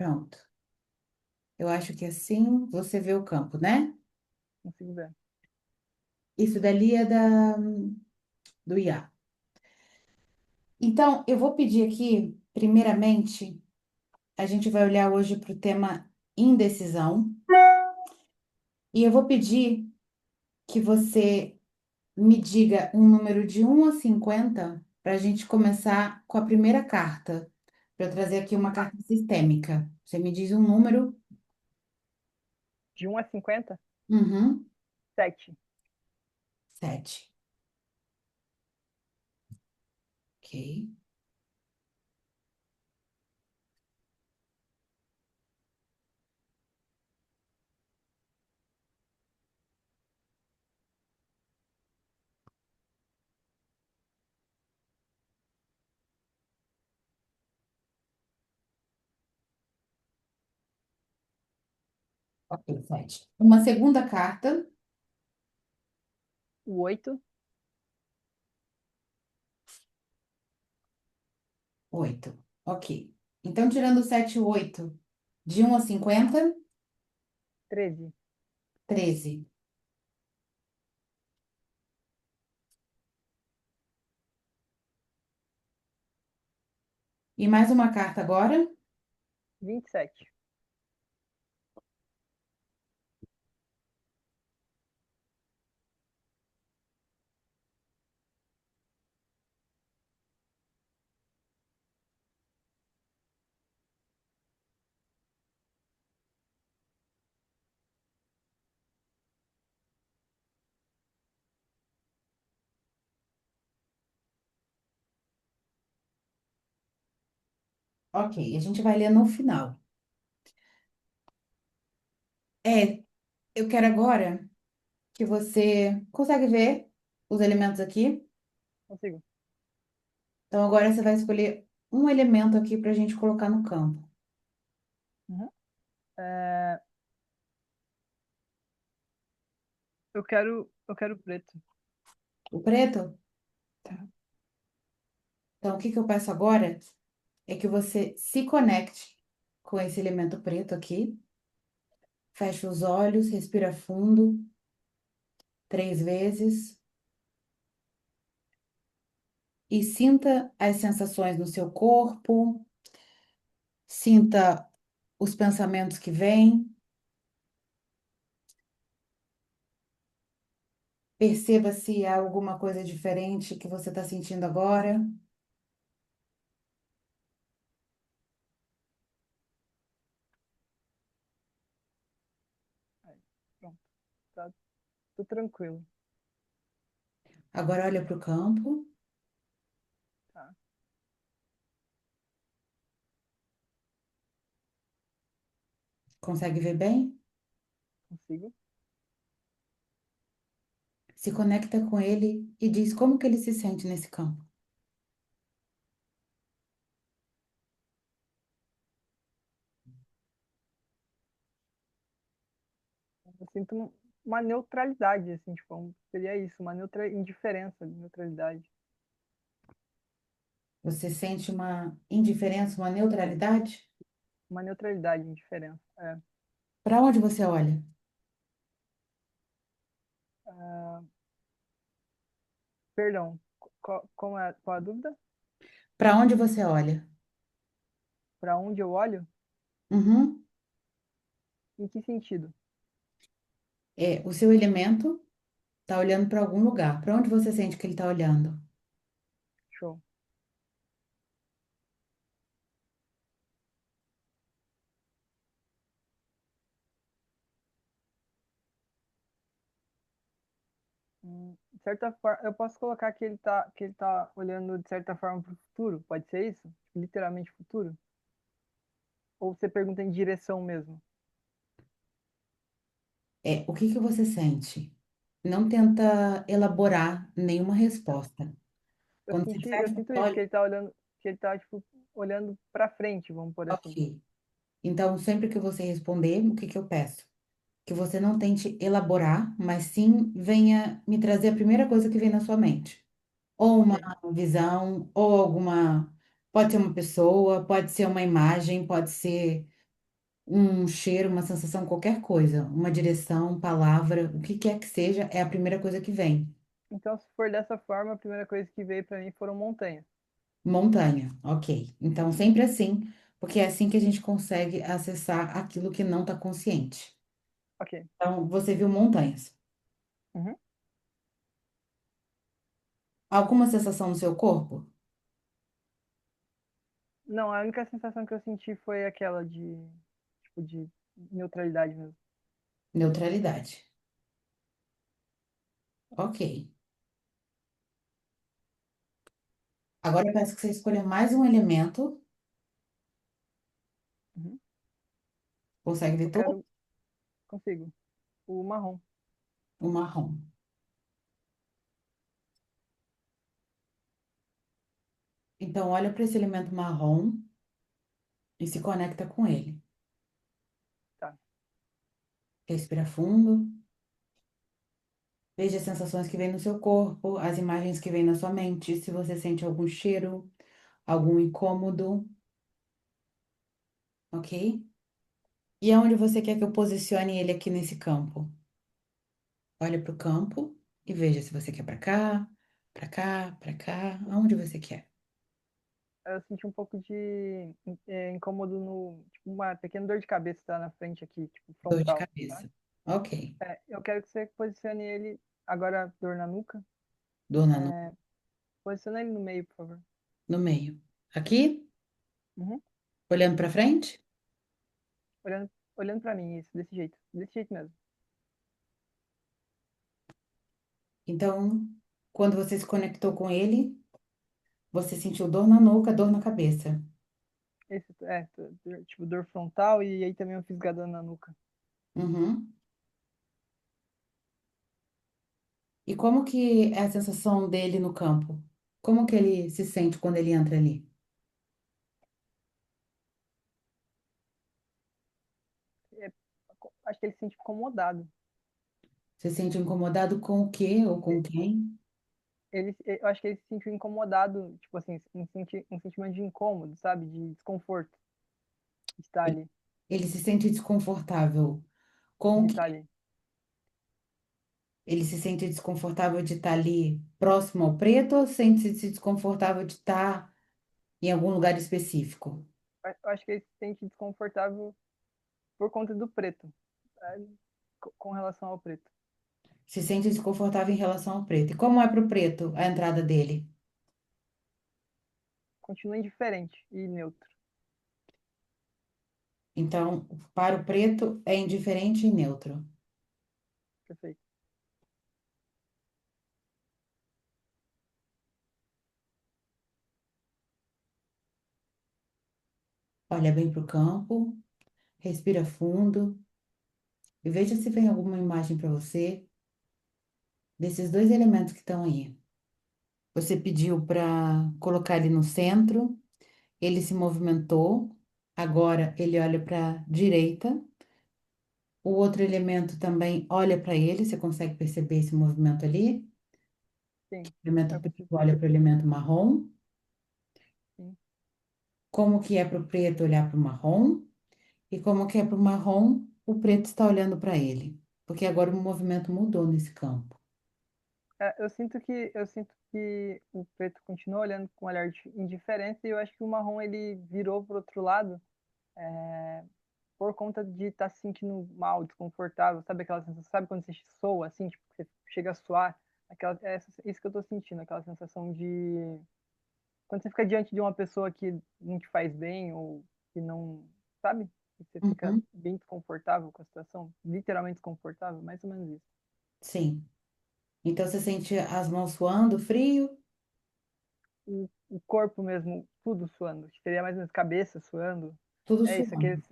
Pronto. Eu acho que assim você vê o campo, né? Consigo ver. Isso dali é do IA. Então, eu vou pedir aqui, primeiramente, a gente vai olhar hoje para o tema indecisão. E eu vou pedir que você me diga um número de 1 a 50 para a gente começar com a primeira carta. Para eu trazer aqui uma Tá. carta sistêmica. Você me diz um número? De 1 a 50, Uhum. 7. 7. Ok. Ok, 7. Uma segunda carta. O 8, 8. Ok. Então, tirando o 7 e o 8, de 1 a 50, 13. 13. E mais uma carta agora. 27. Ok, a gente vai ler no final. É, eu quero agora que você consegue ver os elementos aqui. Consigo. Então, agora você vai escolher um elemento aqui para a gente colocar no campo. Uhum. É, eu quero preto. O preto? Tá. Uhum. Então, o que que eu peço agora é que você se conecte com esse elemento preto aqui. Fecha os olhos, respira fundo 3 vezes e sinta as sensações no seu corpo, sinta os pensamentos que vêm, perceba se há alguma coisa diferente que você está sentindo agora. Aí, pronto. Tá tudo tranquilo. Agora olha para o campo, Tá. consegue ver bem? Consigo. Se conecta com ele e diz como que ele se sente nesse campo. Eu sinto uma neutralidade, assim, tipo, seria isso, uma indiferença, neutralidade. Você sente uma indiferença, uma neutralidade? Uma neutralidade, indiferença. É. Para onde você olha? Ah, perdão, qual a dúvida? Para onde você olha? Para onde eu olho? Uhum. Em que sentido? É, o seu elemento está olhando para algum lugar. Para onde você sente que ele está olhando? Show. De certa forma, eu posso colocar que ele tá olhando de certa forma para o futuro, pode ser isso? Literalmente futuro? Ou você pergunta em direção mesmo? É, o que que você sente? Não tenta elaborar nenhuma resposta. Quando você Eu fecha os sinto isso, que olhos, ele tá olhando, que ele tá, tipo, olhando para frente, vamos por assim. ok. Então, sempre que você responder, o que que eu peço? Que você não tente elaborar, mas sim venha me trazer a primeira coisa que vem na sua mente. Ou Ok, uma visão, ou alguma. Pode ser uma pessoa, pode ser uma imagem, pode ser. um cheiro, uma sensação, qualquer coisa, uma direção, palavra, o que quer que seja, é a primeira coisa que vem. Então, se for dessa forma, a primeira coisa que veio para mim foram montanhas. Montanha, ok. Então, sempre assim, porque é assim que a gente consegue acessar aquilo que não está consciente. Ok. Então, você viu montanhas. Uhum. Alguma sensação no seu corpo? Não, a única sensação que eu senti foi aquela de, tipo, de neutralidade mesmo. Neutralidade. Ok. Agora eu peço que você escolha mais um elemento. Uhum. Consegue ver Eu todo? quero, consigo. O marrom. O marrom. Então, olha para esse elemento marrom e se conecta com ele. Tá. Respira fundo. Veja as sensações que vêm no seu corpo, as imagens que vêm na sua mente. Se você sente algum cheiro, algum incômodo, ok? E aonde você quer que eu posicione ele aqui nesse campo? Olha para o campo e veja se você quer para cá, para cá, para cá, aonde você quer. Eu senti um pouco de incômodo no, tipo, uma pequena dor de cabeça tá na frente aqui, tipo, Dor de frontal, tá? cabeça. Ok. Eu quero que você posicione ele, agora dor na nuca, Dor na nuca, é, posiciona ele no meio, por favor. no meio. Aqui, Uhum. olhando para frente. Olhando, olhando pra mim, isso, desse jeito mesmo. Então, quando você se conectou com ele, você sentiu dor na nuca, dor na cabeça. Tipo, dor frontal e aí também um fisgadão na nuca. Uhum. E como que é a sensação dele no campo? Como que ele se sente quando ele entra ali? É, acho que ele se sente incomodado. Você se sente incomodado com o quê ou com quem? Eu acho que ele se sentiu incomodado, tipo assim, um sentimento de incômodo, sabe? De desconforto de estar Ele, ali, ele se sente desconfortável com de o estar quê? ali. Ele se sente desconfortável de estar ali próximo ao preto ou sente-se desconfortável de estar em algum lugar específico? Eu acho que ele se sente desconfortável por conta do preto, é, com relação ao preto. Se sente desconfortável em relação ao preto. E como é para o preto a entrada dele? Continua indiferente e neutro. Então, para o preto é indiferente e neutro. Perfeito. Olha bem para o campo, respira fundo e veja se vem alguma imagem para você desses dois elementos que estão aí. Você pediu para colocar ele no centro, ele se movimentou, agora ele olha para a direita. O outro elemento também olha para ele, você consegue perceber esse movimento ali? Sim, O elemento eu preto consigo olha para o perceber. elemento marrom. Sim. Como que é para o preto olhar para o marrom? E como que é para o marrom, o preto está olhando para ele. Porque agora o movimento mudou nesse campo. Eu sinto que o preto continua olhando com um olhar de indiferença e eu acho que o marrom ele virou pro outro lado por conta de estar se sentindo mal, desconfortável, sabe aquela sensação, sabe quando você soa assim, tipo, você chega a suar, isso que eu tô sentindo, aquela sensação de quando você fica diante de uma pessoa que não te faz bem ou que não, sabe? E você fica Uhum, bem desconfortável com a situação, literalmente desconfortável, mais ou menos isso. sim. Então você sente as mãos suando, frio, O corpo mesmo, tudo suando. Seria mais ou menos cabeça suando. tudo É isso, suando.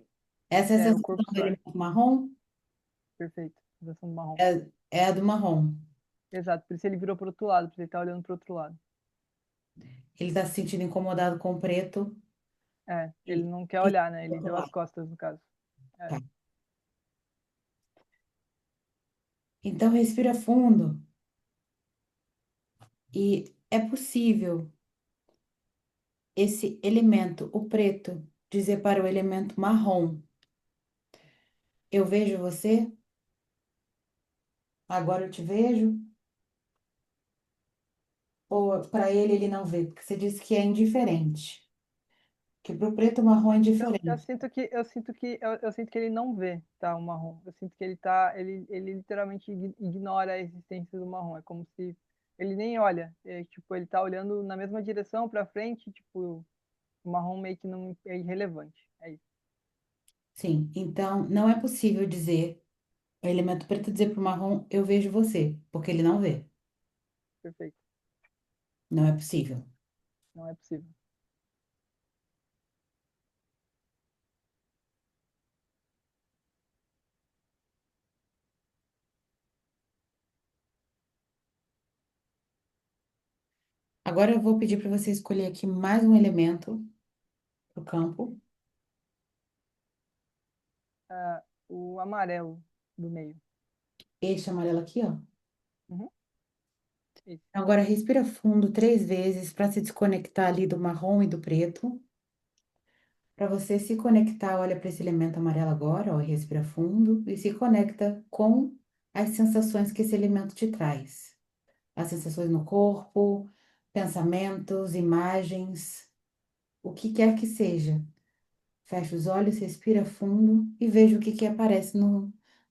Essa é a o sensação corpo do suar. elemento marrom? Perfeito. Sensação do marrom. É a do marrom. Exato, por isso ele virou pro outro lado, por isso ele tá olhando pro outro lado. Ele está se sentindo incomodado com o preto Ele e, não quer e olhar, né? do Ele outro deu as lado. costas, no caso. É, Tá. Então respira fundo e é possível esse elemento, o preto, dizer para o elemento marrom. Eu vejo você, agora eu te vejo, ou para ele não vê, porque você disse que é indiferente, que para o preto o marrom é Eu indiferente. sinto que ele não vê, tá, o marrom. Eu sinto que ele literalmente ignora a existência do marrom. É como se ele nem olha. É, tipo, ele tá olhando na mesma direção para frente, tipo, o marrom meio que não é irrelevante. É isso. Sim, então não é possível dizer, o elemento preto dizer para o marrom, eu vejo você, porque ele não vê. Perfeito. Não é possível. Não é possível. Agora eu vou pedir para você escolher aqui mais um elemento para o campo. Ah, o amarelo do meio. Este amarelo aqui, ó. Uhum. Isso. Agora respira fundo 3 vezes para se desconectar ali do marrom e do preto. Para você se conectar, olha para esse elemento amarelo agora, ó, e respira fundo e se conecta com as sensações que esse elemento te traz. As sensações no corpo, pensamentos, imagens, o que quer que seja. Fecha os olhos, respira fundo e veja o que que aparece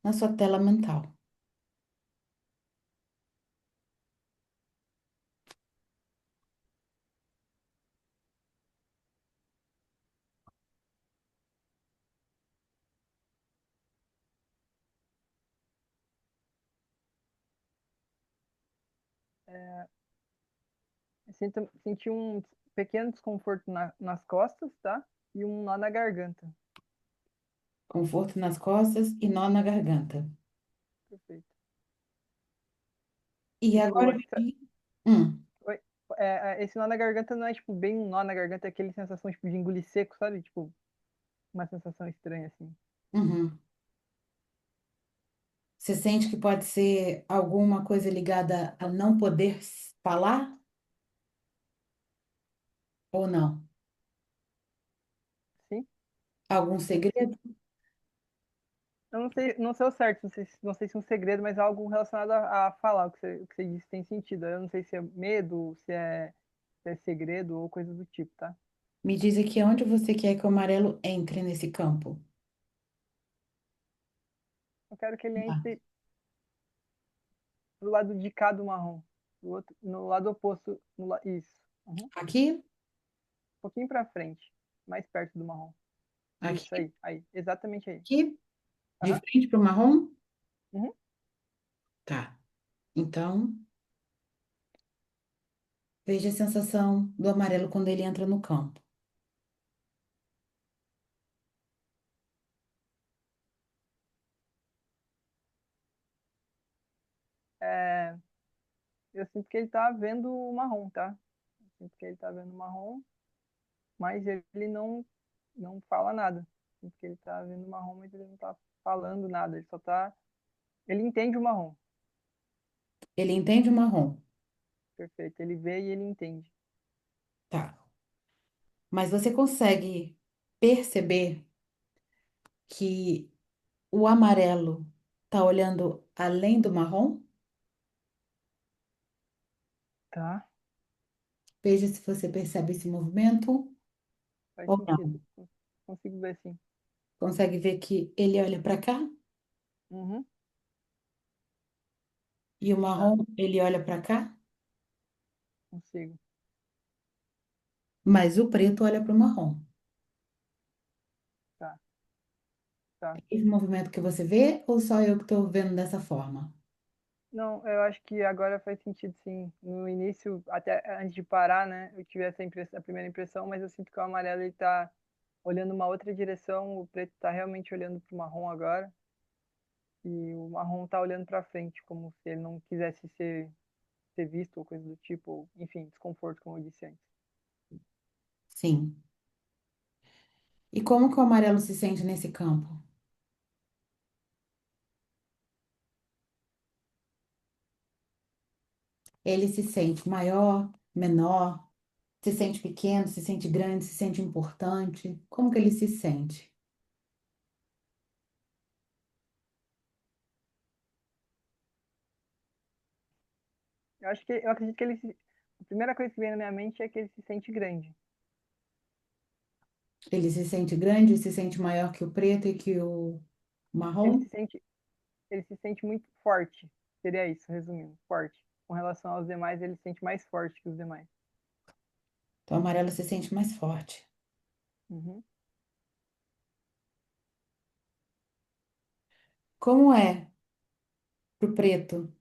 na sua tela mental. Senti um pequeno desconforto nas costas, tá? E um nó na garganta. Conforto nas costas e nó na garganta. Perfeito. E agora Tipo, eu pedi. Hum, oi, esse nó na garganta não é tipo bem um nó na garganta, é aquele sensação tipo de engolir seco, sabe? Tipo, uma sensação estranha assim. uhum. Você sente que pode ser alguma coisa ligada a não poder falar ou não? Sim? Algum É possível. segredo? Eu não sei o certo, não sei se é um segredo, mas é algo relacionado a falar, o que você disse tem sentido. Eu não sei se é medo, se é segredo ou coisa do tipo, tá? Me diz aqui onde você quer que o amarelo entre nesse campo. Eu quero que ele Ah, entre do lado de cá do marrom. No lado oposto. Isso. Uhum. Um aqui? pouquinho pra frente. Mais perto do marrom. Isso Aqui? aí. Exatamente aí. Aqui? De Aham. frente para o marrom? Uhum. Tá. Então, veja a sensação do amarelo quando ele entra no campo. É, eu sinto que ele tá vendo o marrom, tá? Eu sinto que ele tá vendo o marrom, mas ele não fala nada. Eu sinto que ele tá vendo o marrom, mas ele não tá falando nada. Ele só tá. Ele entende o marrom. Ele entende o marrom. Perfeito. Ele vê e ele entende. Tá. Mas você consegue perceber que o amarelo tá olhando além do marrom? Tá? Veja se você percebe esse movimento Faz ou sentido. não. Consigo ver sim. Consegue ver que ele olha para cá Uhum. e o Tá. marrom ele olha para cá, Consigo. mas o preto olha para o marrom. Tá. Tá. Esse movimento que você vê ou só eu que estou vendo dessa forma? Não, eu acho que agora faz sentido sim. No início, até antes de parar, né, eu tive essa impressão, a primeira impressão, mas eu sinto que o amarelo ele tá olhando uma outra direção, o preto tá realmente olhando pro marrom agora, e o marrom tá olhando para frente, como se ele não quisesse ser visto ou coisa do tipo, ou, enfim, desconforto, como eu disse antes. Sim. E como que o amarelo se sente nesse campo? Ele se sente maior, menor, se sente pequeno, se sente grande, se sente importante? Como que ele se sente? Eu acredito que a primeira coisa que vem na minha mente é que ele se sente grande. Ele se sente grande, se sente maior que o preto e que o Ele marrom. se sente, ele se sente muito forte. Seria isso, resumindo, forte. Com relação aos demais, ele se sente mais forte que os demais. Então, o amarelo se sente mais forte. Uhum. Como é pro preto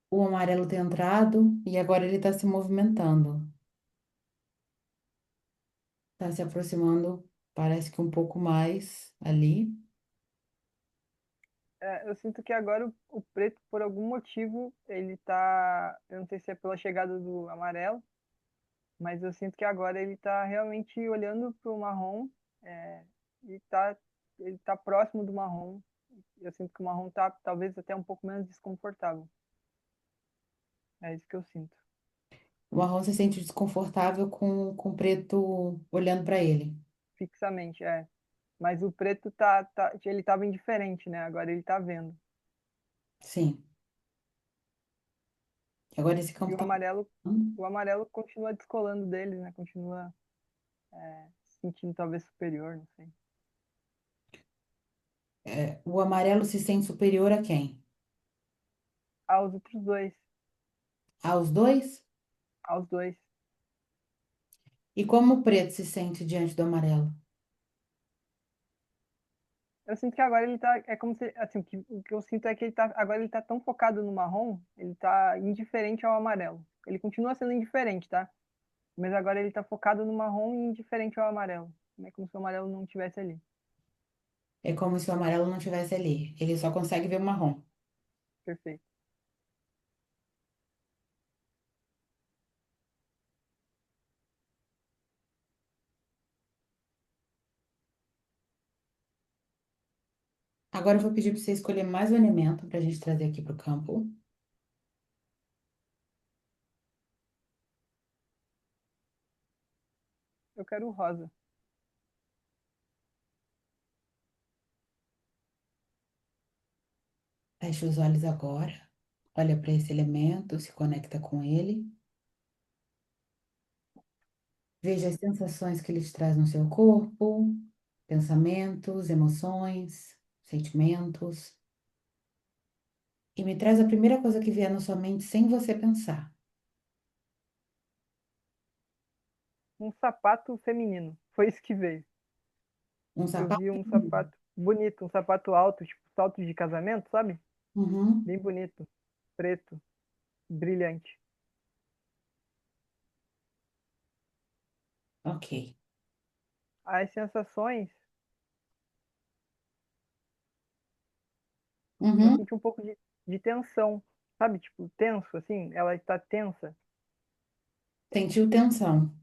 o amarelo ter entrado e agora ele está se movimentando? Está se aproximando, parece que um pouco mais ali. É, eu sinto que agora o preto, por algum motivo, ele tá. Eu não sei se é pela chegada do amarelo, mas eu sinto que agora ele tá realmente olhando pro marrom, é, e ele tá próximo do marrom. Eu sinto que o marrom tá talvez até um pouco menos desconfortável. É isso que eu sinto. O marrom se sente desconfortável com o preto olhando para ele. Fixamente, é. Mas o preto ele tava indiferente, né? Agora ele tá vendo. Sim. Agora esse E campo está ocupando. o amarelo continua descolando deles, né? Continua se sentindo talvez superior, não sei. O amarelo se sente superior a quem? Aos outros dois, Aos dois? aos dois. E como o preto se sente diante do amarelo? Eu sinto que agora ele tá, é como se, assim, o que eu sinto é que agora ele tá tão focado no marrom, ele tá indiferente ao amarelo. Ele continua sendo indiferente, tá? Mas agora ele tá focado no marrom e indiferente ao amarelo. É como se o amarelo não estivesse ali. É como se o amarelo não tivesse ali. Ele só consegue ver o marrom. Perfeito. Agora eu vou pedir para você escolher mais um elemento para a gente trazer aqui para o campo. Eu quero o rosa. Feche os olhos agora. Olha para esse elemento, se conecta com ele. Veja as sensações que ele te traz no seu corpo, pensamentos, emoções, sentimentos. E me traz a primeira coisa que vier na sua mente sem você pensar. Um sapato feminino. Foi isso que veio. Um Eu vi sapato? um sapato bonito, um sapato alto, tipo salto de casamento, sabe? Uhum, Bem bonito, preto, brilhante. ok. As sensações, eu Uhum, senti um pouco de tensão, sabe? Tipo, tenso, assim, ela está tensa. sentiu tensão.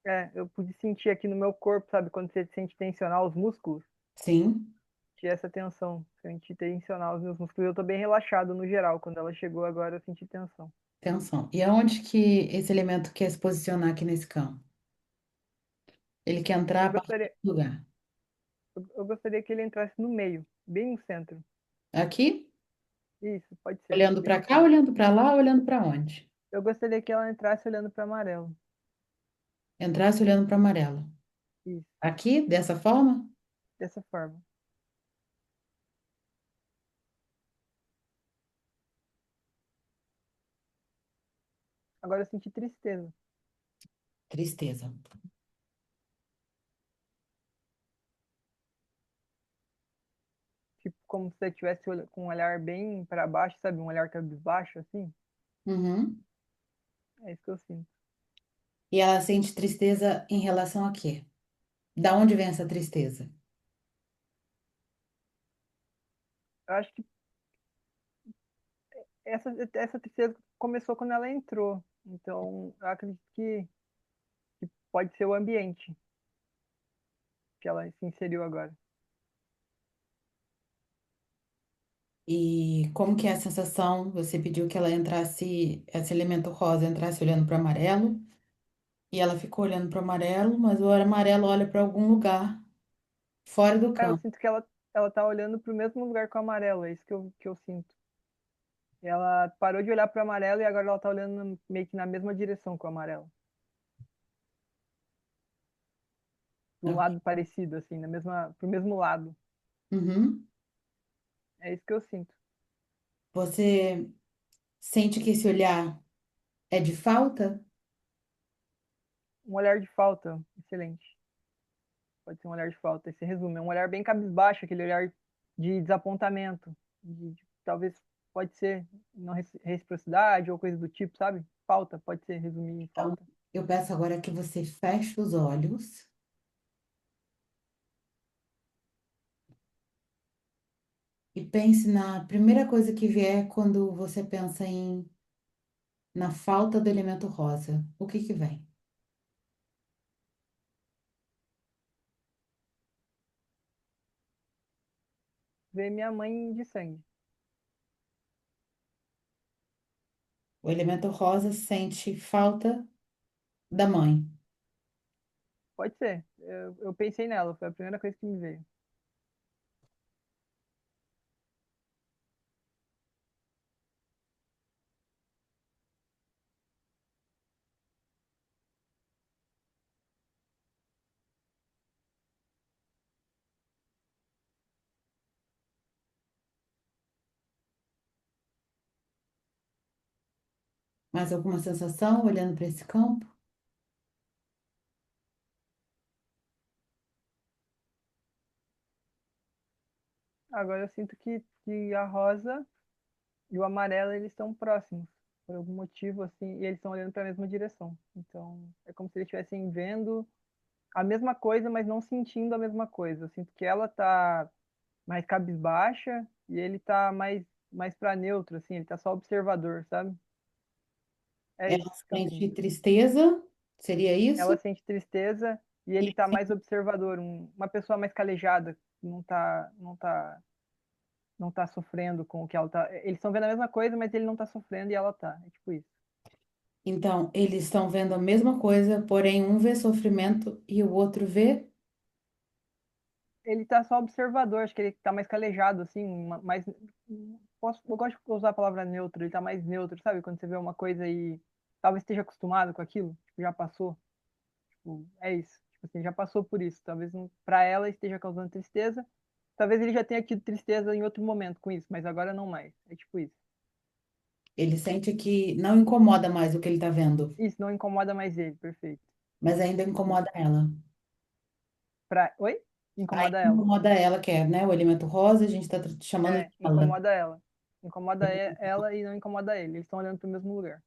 É, eu pude sentir aqui no meu corpo, sabe? Quando você sente tensionar os músculos, Sim, tinha essa tensão. Senti tensionar os meus músculos. Eu tô bem relaxado no geral. Quando ela chegou agora, eu senti tensão. tensão. E aonde que esse elemento quer se posicionar aqui nesse campo? Ele quer entrar Eu a partir gostaria, do lugar. eu gostaria que ele entrasse no meio, bem no centro. Aqui, Isso, pode ser, olhando bem para no cá, centro. olhando para lá, olhando para onde? Eu gostaria que ela entrasse olhando para amarelo. Entrasse olhando para amarelo. Isso, Aqui, dessa forma? dessa forma. Agora eu senti tristeza. Tristeza. Tipo, como se você estivesse com um olhar bem para baixo, sabe? Um olhar cabisbaixo, assim. Uhum. É isso que eu sinto. E ela sente tristeza em relação a quê? Da onde vem essa tristeza? Eu acho que essa tristeza começou quando ela entrou. Então, eu acredito que pode ser o ambiente que ela se inseriu agora. E como que é a sensação? Você pediu que ela entrasse, esse elemento rosa entrasse olhando para o amarelo, e ela ficou olhando para o amarelo, mas o amarelo olha para algum lugar fora do É, eu campo. sinto que ela tá olhando pro mesmo lugar que o amarelo. É isso que eu sinto. Ela parou de olhar para o amarelo e agora ela tá olhando meio que na mesma direção que o amarelo. Pro Ok. lado parecido, assim, pro mesmo lado. Uhum. É isso que eu sinto. Você sente que esse olhar é de falta? Um olhar de falta, excelente. Pode ser um olhar de falta. Esse resumo é um olhar bem cabisbaixo, aquele olhar de desapontamento. Talvez pode ser não reciprocidade ou coisa do tipo, sabe? Falta, pode ser resumir em Então, falta. eu peço agora que você feche os olhos e pense na primeira coisa que vier quando você pensa na falta do elemento rosa. O que que vem? Ver minha mãe de sangue. O elemento rosa sente falta da mãe. Pode ser. Eu pensei nela, foi a primeira coisa que me veio. Mais alguma sensação olhando para esse campo? Agora eu sinto que a rosa e o amarelo eles estão próximos, por algum motivo, assim, e eles estão olhando para a mesma direção. Então, é como se eles estivessem vendo a mesma coisa, mas não sentindo a mesma coisa. Eu sinto que ela tá mais cabisbaixa e ele tá mais para neutro, assim, ele tá só observador, sabe? É Ela isso que eu sente sinto. tristeza? Seria Ela isso? sente tristeza e ele E tá mais observador, uma pessoa mais calejada, que não tá sofrendo com o que ela tá. Eles estão vendo a mesma coisa, mas ele não tá sofrendo e ela tá. É tipo isso. então, eles estão vendo a mesma coisa, porém um vê sofrimento e o outro vê. Ele tá só observador, acho que ele tá mais calejado, assim, mais. Eu gosto de usar a palavra neutro, ele tá mais neutro, sabe? Quando você vê uma coisa e talvez esteja acostumado com aquilo, tipo, já passou. Tipo, é isso. Tipo assim, já passou por isso. Talvez pra ela esteja causando tristeza. Talvez ele já tenha tido tristeza em outro momento com isso, mas agora não mais. É tipo isso. Ele sente que não incomoda mais o que ele está vendo, Isso não incomoda mais ele, perfeito. mas ainda Isso. incomoda ela. Oi? Ainda Incomoda ela. incomoda ela, que é, né, o elemento rosa, a gente está chamando de É, ela. incomoda ela. Incomoda ela e não incomoda ele. Eles estão olhando pro mesmo lugar.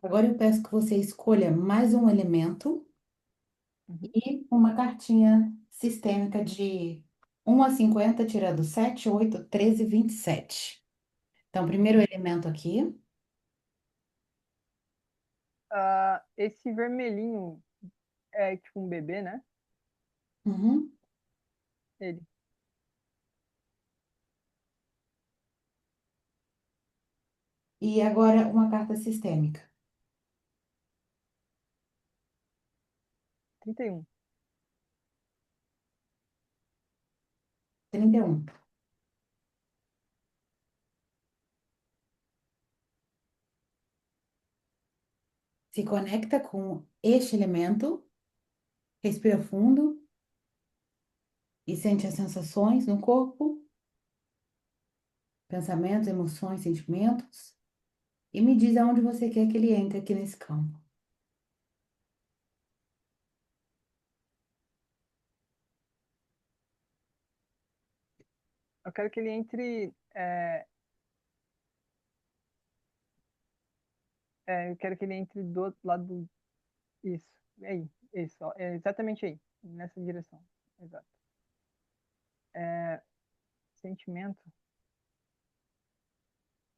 Agora eu peço que você escolha mais um elemento Uhum. e uma cartinha sistêmica de 1 a 50, tirando 7, 8, 13, 27. Então, primeiro Uhum. elemento aqui. Ah, esse vermelhinho é tipo um bebê, né? Uhum. Ele. E agora uma carta sistêmica. 31. 31. Se conecta com este elemento, respira fundo e sente as sensações no corpo, pensamentos, emoções, sentimentos, e me diz aonde você quer que ele entre aqui nesse campo. Eu quero que ele entre. Eu quero que ele entre do outro lado do. Isso. Aí. Isso. Ó, é exatamente aí. Nessa direção. Exato. É, sentimento.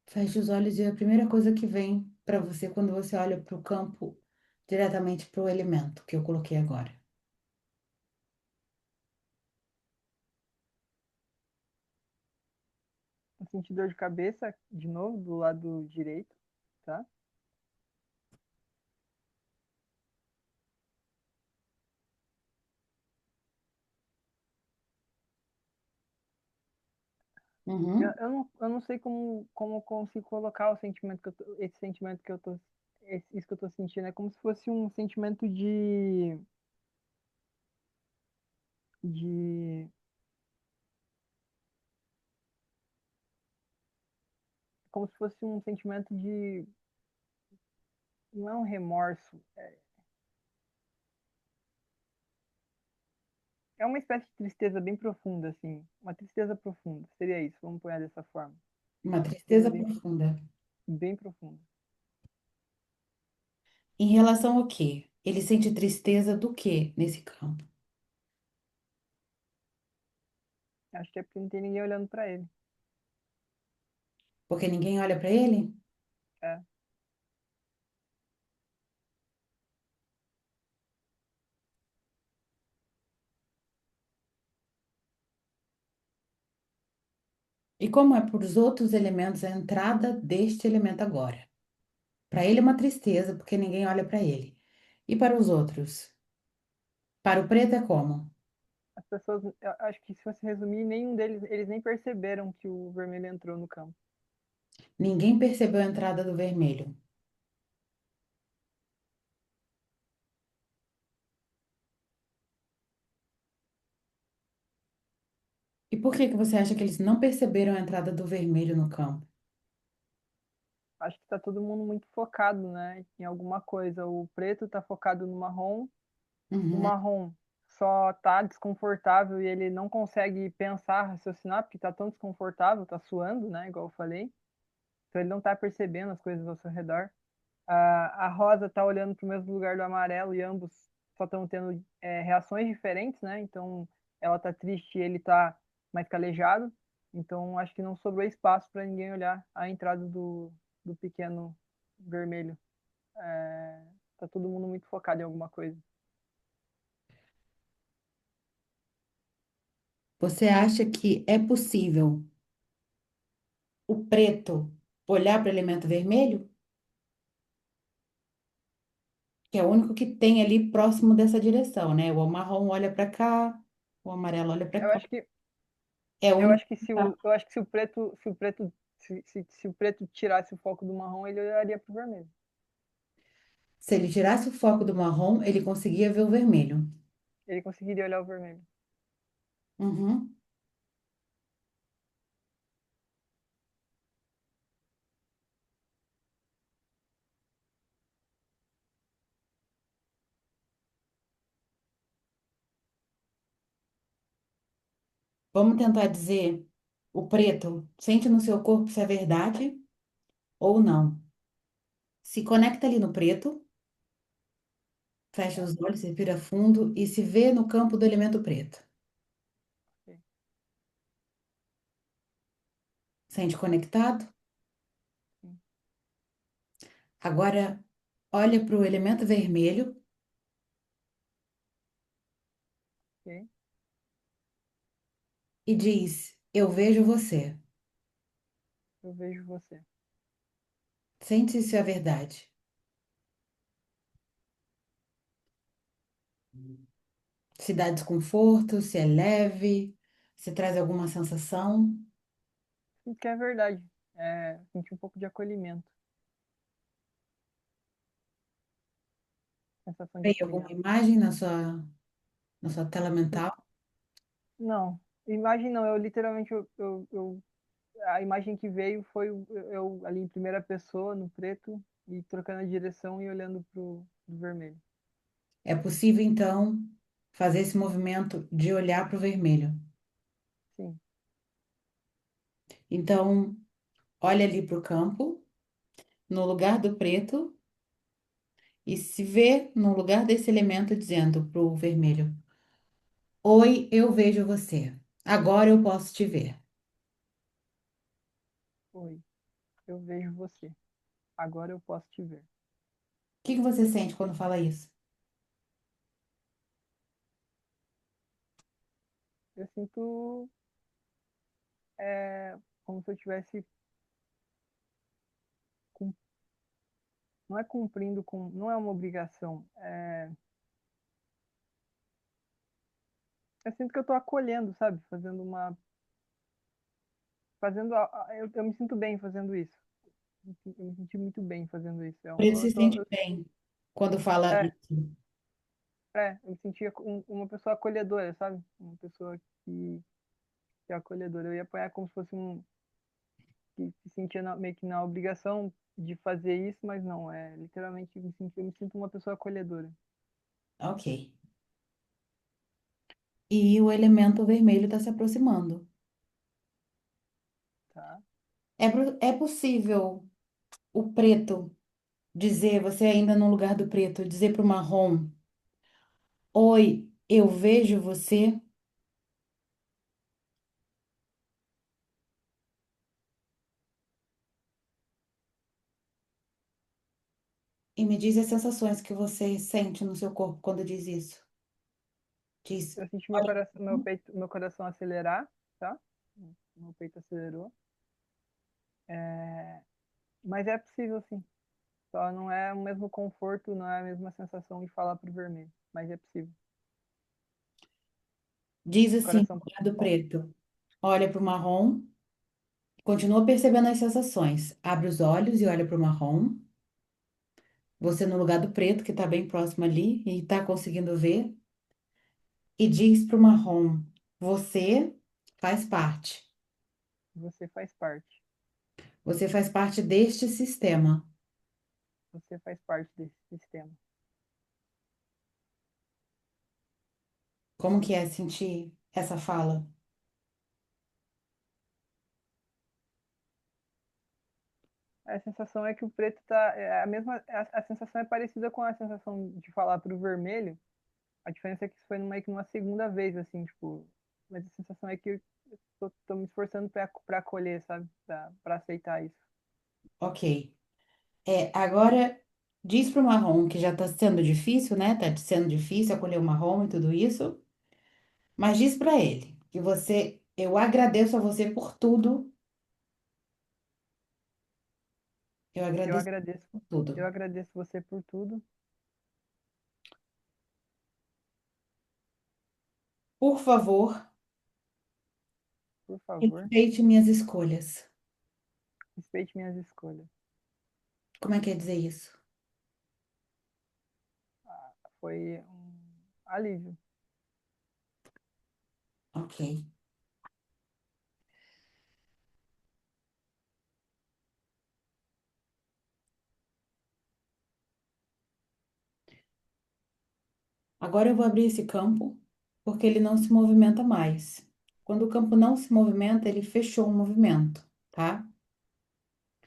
Feche os olhos e a primeira coisa que vem para você quando você olha para o campo, diretamente para o elemento que eu coloquei agora. Eu senti dor de cabeça, de novo, do lado direito. Tá? Uhum. Eu não sei como eu consigo colocar o sentimento esse sentimento que eu tô, isso que eu tô sentindo. É como se fosse um sentimento de, como se fosse um sentimento de, não é um remorso, é uma espécie de tristeza bem profunda, assim, uma tristeza profunda, seria isso, vamos pôr dessa forma. Uma Uma tristeza tristeza profunda. bem profunda. Em relação ao quê? Ele sente tristeza do quê nesse campo? Acho que é porque não tem ninguém olhando para ele. Porque ninguém olha para ele? É. E como é para os outros elementos a entrada deste elemento agora? Para ele é uma tristeza, porque ninguém olha para ele. E para os outros? Para o preto é como? As pessoas, eu acho que se você resumir, nenhum deles, eles nem perceberam que o vermelho entrou no campo. Ninguém percebeu a entrada do vermelho. E por que que você acha que eles não perceberam a entrada do vermelho no campo? Acho que está todo mundo muito focado, né, em alguma coisa. O preto está focado no marrom, o Uhum. marrom só está desconfortável e ele não consegue pensar, raciocinar, porque está tão desconfortável, está suando, né, igual eu falei. Então ele não está percebendo as coisas ao seu redor. A rosa está olhando para o mesmo lugar do amarelo e ambos só estão tendo reações diferentes, né? Então ela está triste e ele está mais calejado. Então acho que não sobrou espaço para ninguém olhar a entrada do pequeno vermelho. Tá todo mundo muito focado em alguma coisa. Você acha que é possível o preto olhar para o elemento vermelho? Que é o único que tem ali próximo dessa direção, né? O marrom olha para cá, o amarelo olha para Eu cá. acho que É o eu único acho que que tá. eu acho que se o preto tirasse o foco do marrom, ele olharia pro vermelho. Se ele tirasse o foco do marrom, ele conseguia ver o vermelho. Ele conseguiria olhar o vermelho. Uhum. Vamos tentar dizer o preto. Sente no seu corpo se é verdade ou não. Se conecta ali no preto, fecha Tá? os olhos, respira fundo e se vê no campo do elemento preto. Ok. Sente conectado? Sim. Agora olha para o elemento vermelho Ok. e diz: Eu vejo você. Eu vejo você. Sente se isso é verdade. Se dá desconforto, se é leve, se traz alguma sensação. Isso que é verdade. Sentir um pouco de acolhimento. Sensação de Tem alguma acolhimento. imagem na sua tela mental? Não, imagem não. Eu literalmente, a imagem que veio foi eu ali em primeira pessoa, no preto, e trocando a direção e olhando pro vermelho. É possível, então, fazer esse movimento de olhar para o vermelho. Sim, Então, olha ali para o campo, no lugar do preto, e se vê no lugar desse elemento dizendo para o vermelho: Oi, eu vejo você. Agora eu posso te ver. Oi, eu vejo você. Agora eu posso te ver. O que que você sente quando fala isso? Eu sinto como se eu tivesse, cum- não é cumprindo com, não é uma obrigação. Eu sinto que eu estou acolhendo, sabe? Eu me sinto bem fazendo isso. Eu me senti muito bem fazendo isso. O preto se sente bem quando fala É, isso. eu me sentia uma pessoa acolhedora, sabe? Uma pessoa que é acolhedora. Eu ia apanhar como se fosse que se sentia meio que na obrigação de fazer isso, mas não, é literalmente eu me sinto uma pessoa acolhedora, Ok. E o elemento vermelho está se aproximando. tá? É possível o preto dizer, você ainda no lugar do preto, dizer para o marrom: Oi, eu vejo você. E me diz as sensações que você sente no seu corpo quando diz isso. Diz, Eu senti olha, meu coração acelerar, tá? Meu peito acelerou. Mas é possível sim. Só não é o mesmo conforto, não é a mesma sensação de falar pro vermelho, mas é possível. diz assim, no Coração lugar do bom. preto. Olha para o marrom, continua percebendo as sensações. Abre os olhos e olha para o marrom. Você no lugar do preto, que está bem próximo ali e está conseguindo ver. E diz para o marrom: Você faz parte. Você faz parte. Você faz parte deste sistema. Você faz parte desse sistema. Como que é sentir essa fala? A sensação é que o preto tá. É a mesma. A sensação é parecida com a sensação de falar pro vermelho. A diferença é que isso foi meio que uma segunda vez, assim, tipo. Mas a sensação é que eu tô me esforçando pra acolher, sabe? Pra aceitar isso. Ok. Agora diz para o marrom que já está sendo difícil, né? Tá sendo difícil acolher o marrom e tudo isso. Mas diz para ele que eu agradeço a você por tudo. Eu Eu agradeço agradeço. por Eu tudo. agradeço você por tudo. Por favor, Por favor, respeite minhas escolhas. respeite minhas escolhas. Como é que é dizer isso? Foi um alívio. Ok. Agora eu vou abrir esse campo porque ele não se movimenta mais. Quando o campo não se movimenta, ele fechou o movimento, tá?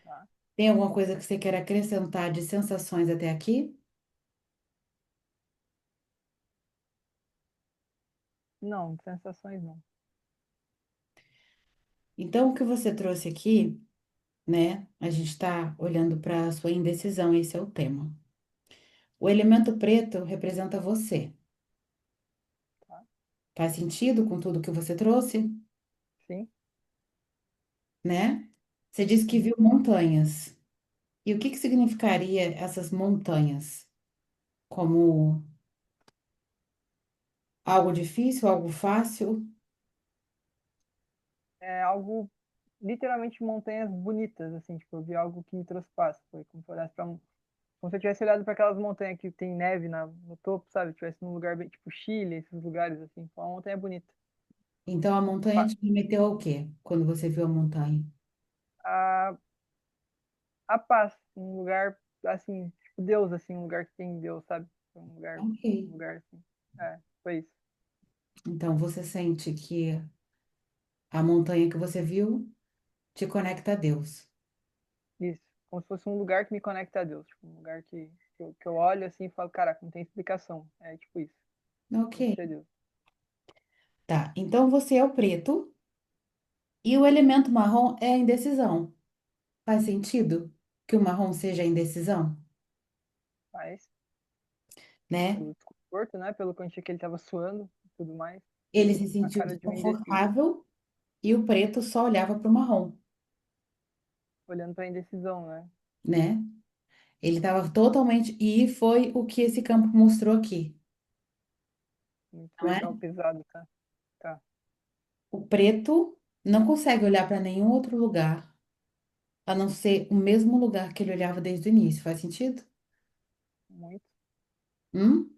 Tá? Tem alguma coisa que você quer acrescentar de sensações até aqui? Não, sensações não. Então, o que você trouxe aqui, né? A gente está olhando para a sua indecisão, esse é o tema. O elemento preto representa você. Tá? Faz sentido com tudo que você trouxe, Sim? né? Você disse que Uhum. viu montanhas. E o que que significaria essas montanhas? Como algo difícil, algo fácil? É algo, literalmente montanhas bonitas, assim, tipo, eu vi algo que me trouxe paz. Foi como se eu olhasse como se eu tivesse olhado para aquelas montanhas que tem neve no topo, sabe? Tivesse num lugar bem, tipo Chile, esses lugares, assim. Foi uma montanha bonita. Então, a montanha Pa- te remeteu ao quê? Quando você viu a montanha? A, a paz, um lugar, assim, tipo Deus, assim, um lugar que tem Deus, sabe? Ok. Um lugar assim. Foi isso. Então, você sente que a montanha que você viu te conecta a Deus. Isso. Como se fosse um lugar que me conecta a Deus. Tipo, um lugar que eu olho assim e falo, caraca, não tem explicação. É tipo isso. Ok. Tem que ser Deus. Tá. Então você é o preto e o elemento marrom é a indecisão. Faz sentido que o marrom seja a indecisão, Mas, né? pelo desconforto, né? Pelo que eu achei que ele tava suando e tudo mais. Ele se A sentiu cara de um indeciso. desconfortável e o preto só olhava para o marrom, Olhando pra indecisão, né? né? Ele estava totalmente. E foi o que esse campo mostrou aqui, Muito não é? legal, pesado, tá? Tá. O preto não consegue olhar para nenhum outro lugar, a não ser o mesmo lugar que ele olhava desde o início. Faz sentido? Muito, Hum?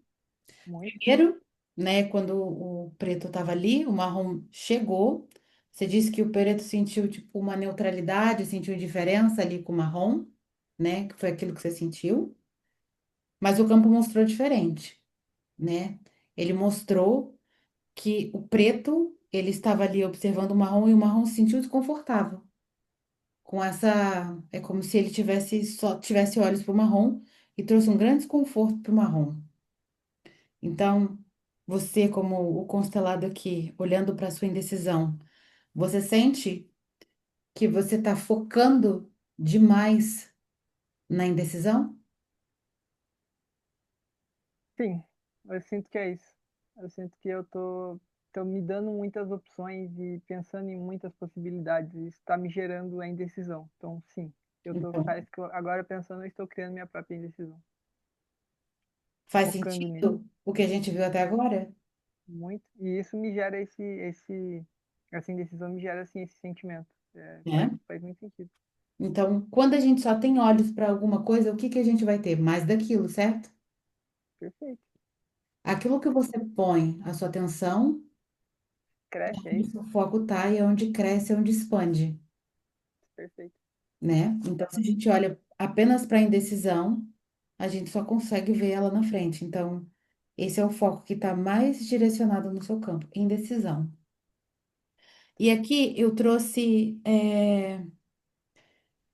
muito. Primeiro, né, quando o preto estava ali, o marrom chegou. Você disse que o preto sentiu tipo uma neutralidade, sentiu diferença ali com o marrom, né? Que foi aquilo que você sentiu. Mas o campo mostrou diferente, né? Ele mostrou que o preto, ele estava ali observando o marrom e o marrom se sentiu desconfortável. Com essa, é como se ele tivesse só tivesse olhos para o marrom e trouxe um grande desconforto para o marrom. Então, você como o constelado aqui, olhando para sua indecisão, você sente que você está focando demais na indecisão? Sim, eu sinto que é isso. Eu sinto que eu tô me dando muitas opções e pensando em muitas possibilidades. E isso está me gerando a indecisão. Então, sim, Então, parece que agora pensando, eu estou criando minha própria indecisão. faz Focando nisso. sentido o que a gente viu até agora? Muito. E isso me gera essa indecisão me gera, assim, esse sentimento. É, Né? faz muito sentido. Então, quando a gente só tem olhos para alguma coisa, o que que a gente vai ter? Mais daquilo, certo? Perfeito. Aquilo que você põe a sua atenção, Cresce, é onde o isso? seu foco está e é onde cresce, é onde expande, Perfeito. né? Então, se a gente olha apenas para a indecisão, a gente só consegue ver ela na frente. Então, esse é o foco que está mais direcionado no seu campo, indecisão. E aqui eu trouxe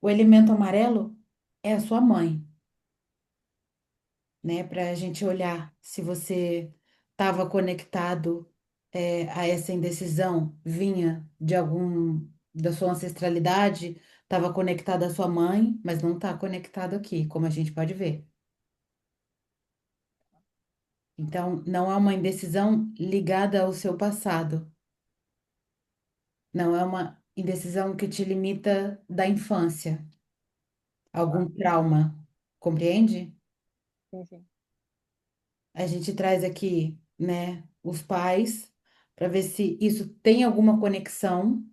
o elemento amarelo é a sua mãe, né? Para a gente olhar se você estava conectado a essa indecisão, vinha de algum da sua ancestralidade, estava conectado à sua mãe, mas não está conectado aqui, como a gente pode ver. Então, não é uma indecisão ligada ao seu passado, não é uma indecisão que te limita da infância, Tá? algum trauma, compreende? Sim, sim. A gente traz aqui, né, os pais, para ver se isso tem alguma conexão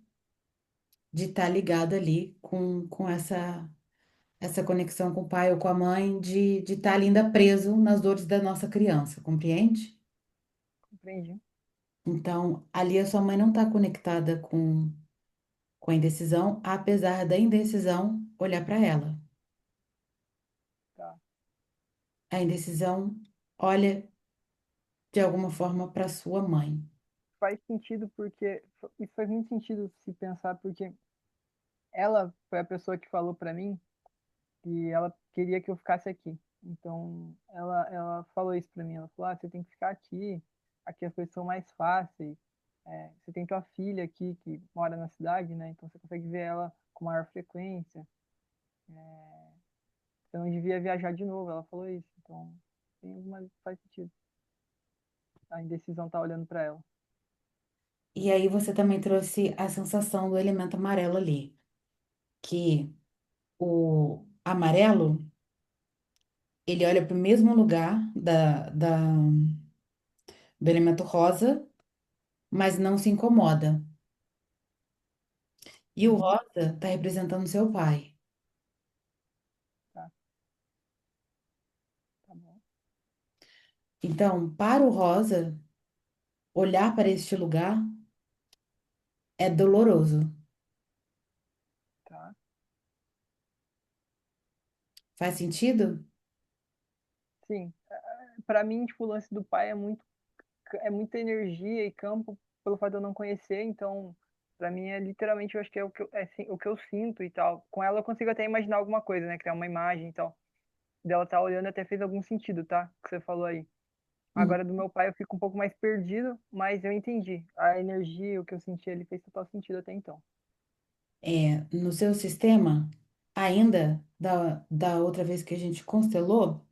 de estar ligado ali com essa conexão com o pai ou com a mãe, de estar ali ainda preso nas dores da nossa criança, compreende? Compreendi. Então, ali a sua mãe não está conectada com a indecisão, apesar da indecisão olhar para ela. Tá. A indecisão olha de alguma forma para sua mãe. Faz sentido porque isso faz muito sentido se pensar porque ela foi a pessoa que falou para mim que ela queria que eu ficasse aqui. Então, ela falou isso para mim. Ela falou: ah, você tem que ficar aqui. Aqui as coisas são mais fáceis. É, você tem tua filha aqui que mora na cidade, né? Então você consegue ver ela com maior frequência. Você não devia viajar de novo. Ela falou isso. Então, faz sentido. A indecisão tá olhando para ela. E aí você também trouxe a sensação do elemento amarelo ali, que o amarelo, ele olha para o mesmo lugar do elemento rosa, mas não se incomoda. E o Uhum, rosa está representando seu pai. tá, tá bom. Então, para o rosa, olhar para este lugar é doloroso. Tá. Faz sentido? Sim. Para mim, tipo, o lance do pai é muita energia e campo pelo fato de eu não conhecer, então Pra mim é literalmente, eu acho que é o que eu sinto e tal. Com ela eu consigo até imaginar alguma coisa, né? Criar uma imagem e tal. Dela tá olhando até fez algum sentido, tá? O que você falou aí. Hum. Agora do meu pai eu fico um pouco mais perdido, mas eu entendi. A energia, o que eu senti ali fez total sentido até então. No seu sistema, ainda da outra vez que a gente constelou,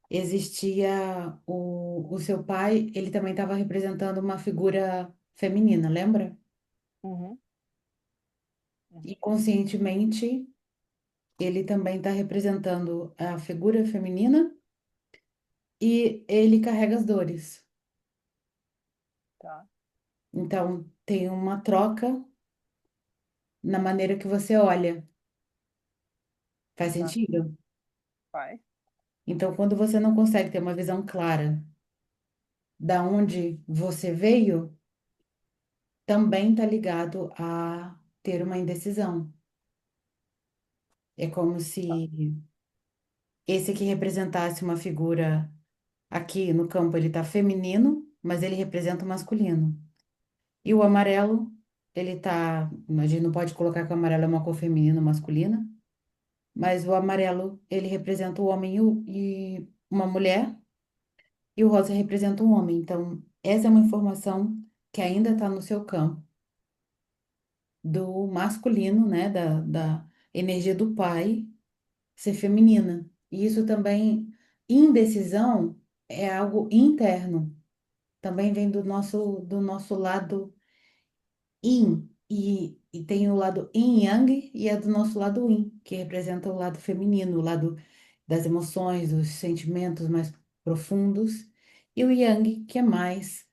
existia o seu pai, ele também estava representando uma figura feminina, lembra? Uhum, E uhum, conscientemente, ele também está representando a figura feminina e ele carrega as dores. tá, Então, tem uma troca na maneira que você olha. Faz tá. sentido? Faz. Então, quando você não consegue ter uma visão clara da onde você veio, também está ligado a ter uma indecisão. É como se esse aqui representasse uma figura aqui no campo, ele está feminino, mas ele representa o masculino. E o amarelo, ele tá, a gente não pode colocar que o amarelo é uma cor feminina ou masculina, mas o amarelo, ele representa o homem e uma mulher, e o rosa representa um homem. Então, essa é uma informação que ainda está no seu campo, do masculino, né, da energia do pai ser feminina. E isso também, indecisão, é algo interno, também vem do nosso lado yin, e tem o lado yin e yang, e é do nosso lado yin, que representa o lado feminino, o lado das emoções, dos sentimentos mais profundos, e o yang, que é mais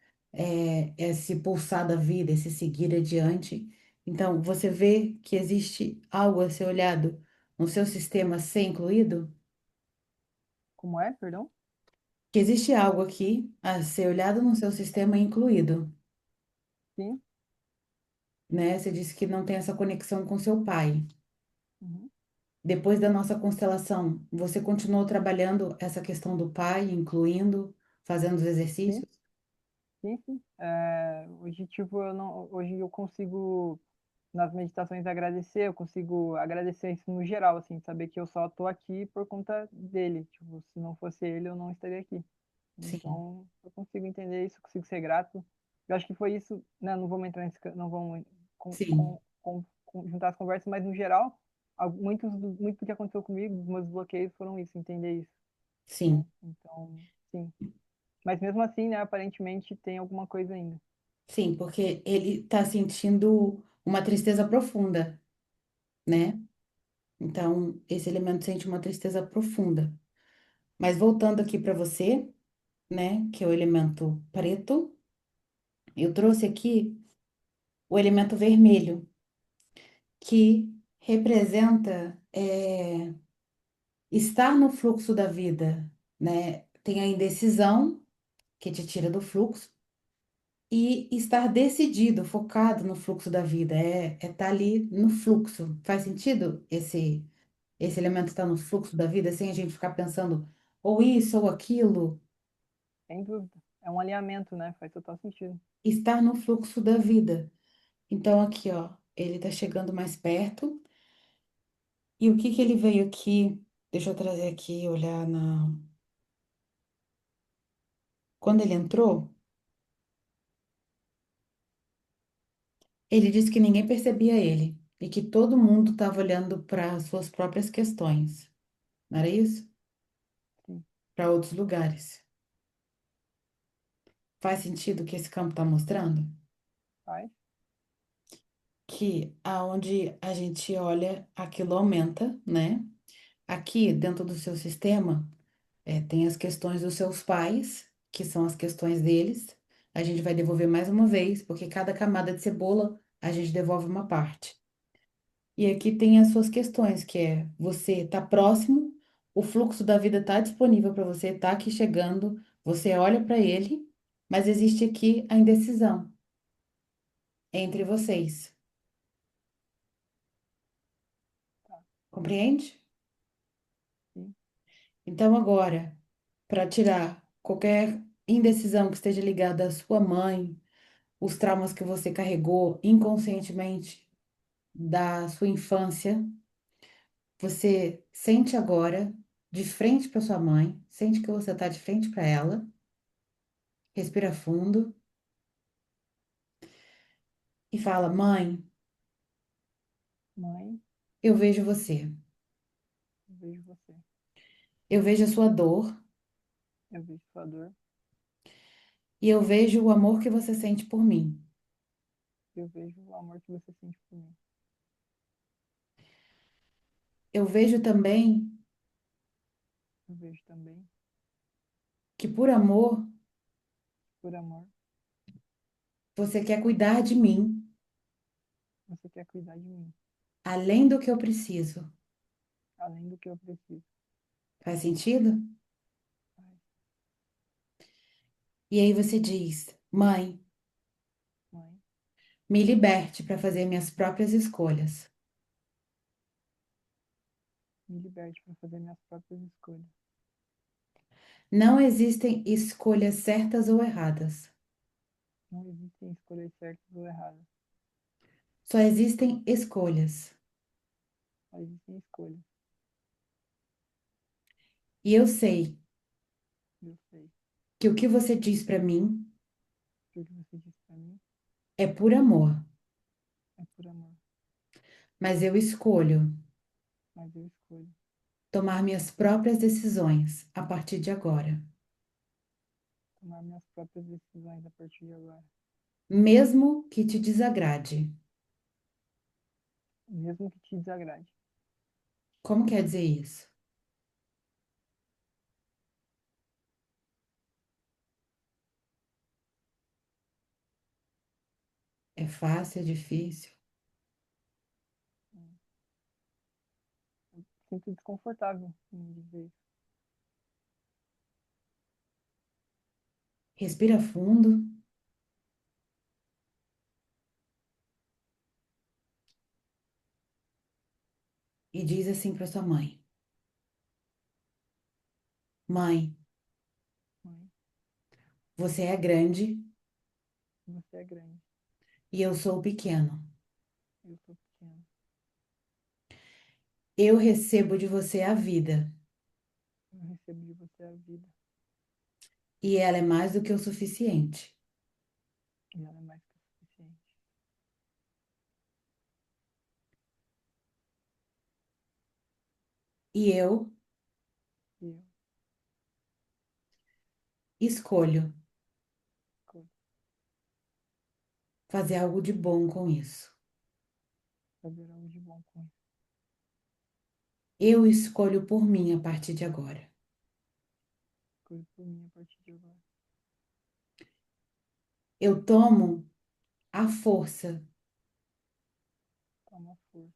esse pulsar da vida, esse seguir adiante. Então, você vê que existe algo a ser olhado no seu sistema ser incluído, Como é, perdão? que existe algo aqui a ser olhado no seu sistema incluído, Sim. né? Você disse que não tem essa conexão com seu pai. Uhum. Depois da nossa constelação, você continuou trabalhando essa questão do pai, incluindo, fazendo os Sim, exercícios? sim, sim. É, hoje, tipo, hoje eu consigo, nas meditações, agradecer, eu consigo agradecer isso no geral, assim, saber que eu só tô aqui por conta dele. Tipo, se não fosse ele, eu não estaria aqui. Sim, Então, eu consigo entender isso, consigo ser grato. Eu acho que foi isso, né? Não vamos entrar nesse, não vamos sim, juntar as conversas, mas no geral, muito do que aconteceu comigo, dos meus bloqueios, foram isso, entender isso, né? sim, Então, sim. Mas mesmo assim, né, aparentemente tem alguma coisa ainda. sim, porque ele está sentindo uma tristeza profunda, né? Uhum, Então, esse elemento sente uma tristeza profunda. Mas voltando aqui para você, né, que é o elemento preto, eu trouxe aqui o elemento vermelho, que representa estar no fluxo da vida, né? Tem a indecisão, que te tira do fluxo, e estar decidido, focado no fluxo da vida, é estar ali no fluxo. Faz sentido esse elemento estar no fluxo da vida, sem a gente ficar pensando ou isso ou aquilo? sem dúvida. É um alinhamento, né? Faz total sentido. Estar no fluxo da vida. Então, aqui, ó, ele tá chegando mais perto. E o que que ele veio aqui? Deixa eu trazer aqui, olhar na. Quando ele entrou, ele disse que ninguém percebia ele e que todo mundo estava olhando para suas próprias questões. Não era isso? Sim, Para outros lugares. Faz sentido o que esse campo está mostrando? faz. Que aonde a gente olha, aquilo aumenta, né? Aqui, dentro do seu sistema, tem as questões dos seus pais, que são as questões deles. A gente vai devolver mais uma vez, porque cada camada de cebola a gente devolve uma parte. E aqui tem as suas questões, que é você tá próximo, o fluxo da vida tá disponível para você, tá aqui chegando, você olha para ele, mas existe aqui a indecisão entre vocês. Tá, Compreende? sim. Então agora, para tirar qualquer indecisão que esteja ligada à sua mãe os traumas que você carregou inconscientemente da sua infância. Você sente agora de frente para sua mãe, sente que você está de frente para ela, respira fundo e fala: Mãe, Mãe, eu vejo você, eu vejo você. eu vejo a sua dor Eu vejo sua dor. e eu vejo o amor que você sente por mim. Eu vejo o amor que você sente por mim. Eu vejo também Eu vejo também, que por amor por amor, você quer cuidar de mim você quer cuidar de mim, além do que eu preciso. além do que eu preciso. Faz sentido? Pai, E aí você diz: Mãe, mãe, me liberte para fazer minhas próprias escolhas. me liberte para fazer minhas próprias escolhas. Não existem escolhas certas ou erradas. Não existem escolhas certas ou erradas. Só existem escolhas. Só existem escolhas. E eu sei Eu sei. que o que você diz para mim Tudo que você disse para mim é por amor, é por amor. mas eu escolho Mas eu escolho tomar minhas próprias decisões a partir de agora, tomar minhas próprias decisões a partir de agora. mesmo que te desagrade. Mesmo que te desagrade. Como quer dizer isso? É fácil, é difícil? Sinto desconfortável em dizer isso. Respira fundo e diz assim para sua mãe: Mãe, Mãe, você é grande você é grande. e eu sou pequeno. Eu sou pequeno. Eu recebo de você a vida Eu recebo de você a vida. e ela é mais do que o suficiente. E ela é mais que o suficiente. E eu E eu escolho escolho fazer algo de bom com isso. fazer algo de bom com isso. Eu escolho por mim a partir de agora. Escolho por mim a partir de agora. Eu tomo a força Toma força.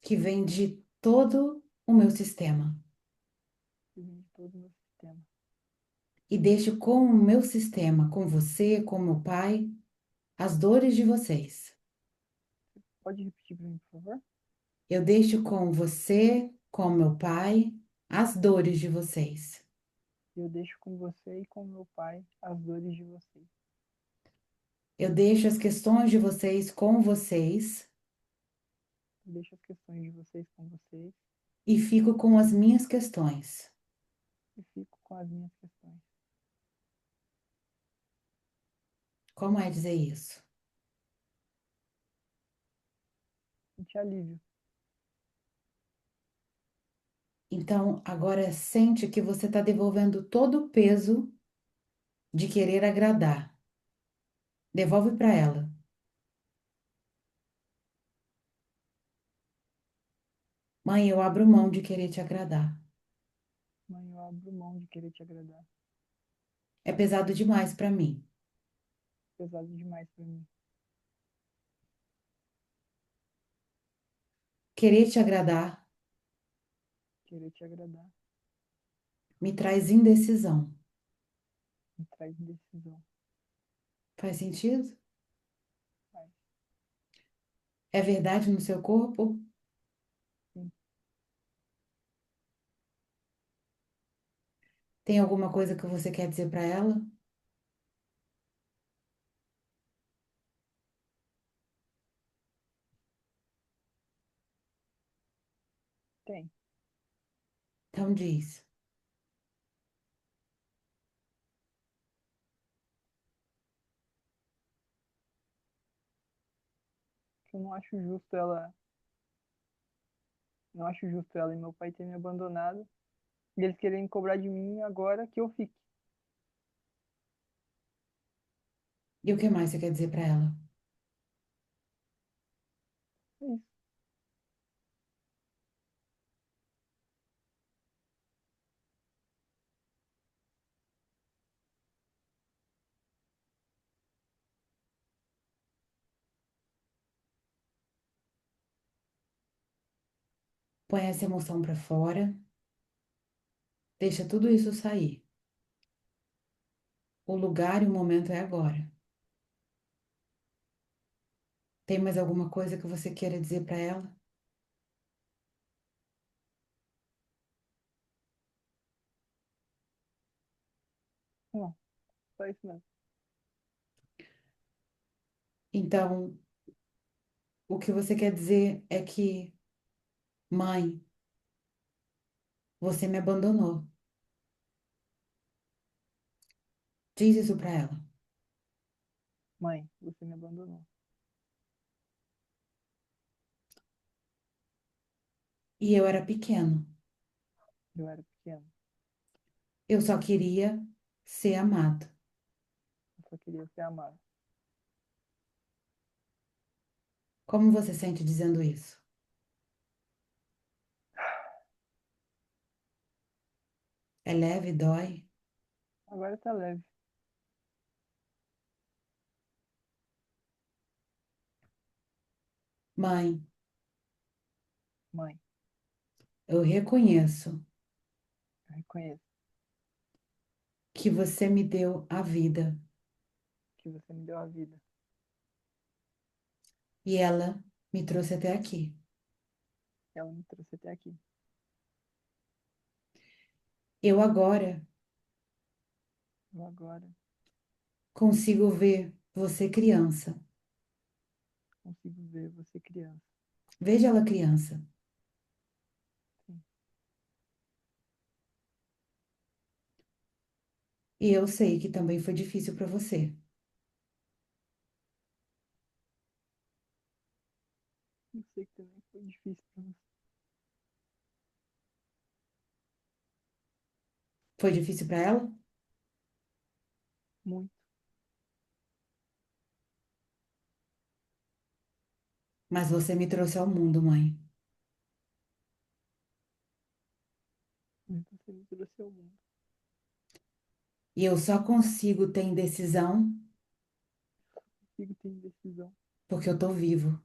que vem de todo o meu sistema Que vem de todo o meu sistema. e deixo com o meu sistema, com você, com meu pai, as dores de vocês. Pode repetir para mim, por favor? Eu deixo com você, com meu pai, as dores de vocês. Eu deixo com você e com meu pai as dores de vocês. Eu deixo as questões de vocês com vocês Eu deixo as questões de vocês com vocês e fico com as minhas questões. e fico com as minhas questões. Como é dizer isso? Sente alívio. Então, agora sente que você está devolvendo todo o peso de querer agradar. Devolve para ela. Mãe, eu abro mão de querer te agradar. Mãe, eu abro mão de querer te agradar. É pesado demais para mim. Pesado demais para mim. Querer te agradar Querer te agradar me traz indecisão. me traz indecisão. Faz sentido? Faz. É verdade no seu corpo? Sim. Tem alguma coisa que você quer dizer para ela? Tem. Então diz. Eu não acho justo ela. Não acho justo ela e meu pai ter me abandonado. E eles querem cobrar de mim agora que eu fique. E o que mais você quer dizer para ela? É isso. Põe essa emoção para fora, deixa tudo isso sair. O lugar e o momento é agora. Tem mais alguma coisa que você queira dizer para ela? Não, só isso mesmo. Então, o que você quer dizer é que, mãe, você me abandonou. Diz isso para ela. Mãe, você me abandonou. E eu era pequeno. Eu era pequeno. Eu só queria ser amado. Eu só queria ser amado. Como você sente dizendo isso? É leve, dói? Agora tá leve. Mãe, Mãe, eu reconheço eu reconheço que você me deu a vida que você me deu a vida. e ela me trouxe até aqui. Ela me trouxe até aqui. Eu agora Eu agora consigo ver você criança. consigo ver você criança. Veja ela criança. Sim, E eu sei que também foi difícil para você. eu sei que também foi difícil pra você. Foi difícil para ela, Muito. mas você me trouxe ao mundo, mãe. Mas você me trouxe ao mundo. E eu só consigo ter indecisão Consigo ter indecisão porque eu tô vivo.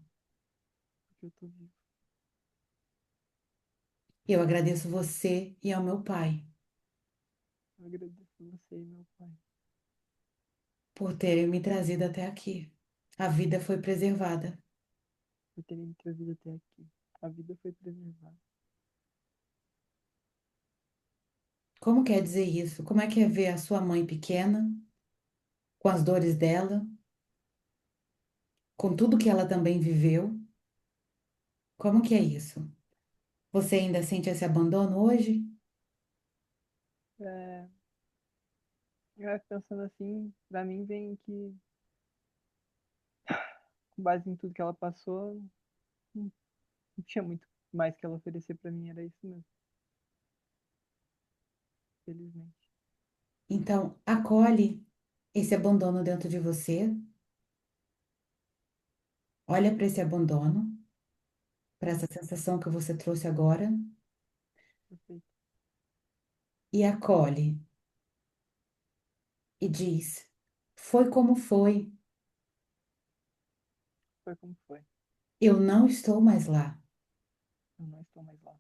porque eu tô vivo. E eu agradeço você e ao meu pai Eu agradeço a você e meu pai por terem me trazido até aqui. A vida foi preservada. por terem me trazido até aqui. A vida foi preservada. Como quer dizer isso? Como é que é ver a sua mãe pequena, com as dores dela, com tudo que ela também viveu? Como que é isso? Você ainda sente esse abandono hoje? É, pensando assim, pra mim vem que, com base em tudo que ela passou, não, não tinha muito mais que ela oferecer pra mim, era isso mesmo, felizmente. Então, acolhe esse abandono dentro de você, olha para esse abandono, para Sim, essa sensação que você trouxe agora perfeito. e acolhe e diz: foi como foi, Foi como foi. eu não estou mais lá. Eu não estou mais lá.